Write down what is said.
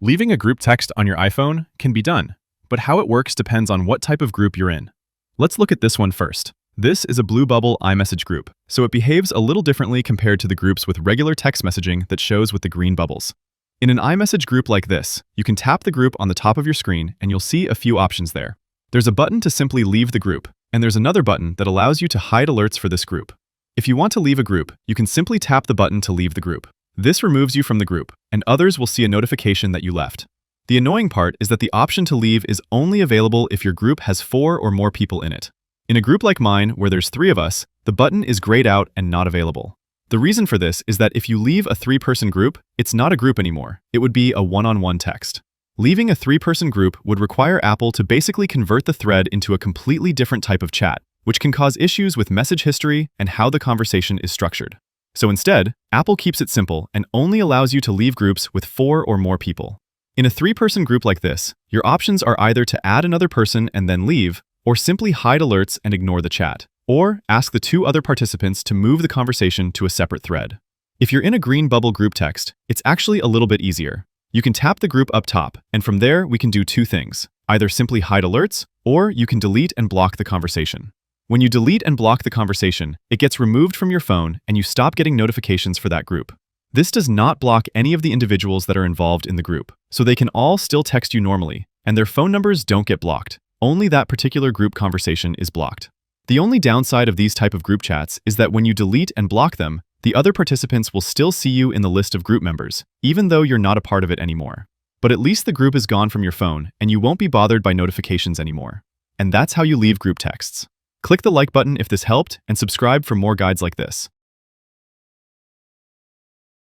Leaving a group text on your iPhone can be done, but how it works depends on what type of group you're in. Let's look at this one first. This is a blue bubble iMessage group, so it behaves a little differently compared to the groups with regular text messaging that shows with the green bubbles. In an iMessage group like this, you can tap the group on the top of your screen and you'll see a few options there. There's a button to simply leave the group, and there's another button that allows you to hide alerts for this group. If you want to leave a group, you can simply tap the button to leave the group. This removes you from the group, and others will see a notification that you left. The annoying part is that the option to leave is only available if your group has 4 or more people in it. In a group like mine, where there's 3 of us, the button is grayed out and not available. The reason for this is that if you leave a 3-person group, it's not a group anymore. It would be a one-on-one text. Leaving a 3-person group would require Apple to basically convert the thread into a completely different type of chat, which can cause issues with message history and how the conversation is structured. So instead, Apple keeps it simple and only allows you to leave groups with 4 or more people. In a 3-person group like this, your options are either to add another person and then leave, or simply hide alerts and ignore the chat, or ask the 2 other participants to move the conversation to a separate thread. If you're in a green bubble group text, it's actually a little bit easier. You can tap the group up top, and from there we can do 2 things. Either simply hide alerts, or you can delete and block the conversation. When you delete and block the conversation, it gets removed from your phone and you stop getting notifications for that group. This does not block any of the individuals that are involved in the group, so they can all still text you normally, and their phone numbers don't get blocked. Only that particular group conversation is blocked. The only downside of these type of group chats is that when you delete and block them, the other participants will still see you in the list of group members, even though you're not a part of it anymore. But at least the group is gone from your phone, and you won't be bothered by notifications anymore. And that's how you leave group texts. Click the like button if this helped, and subscribe for more guides like this.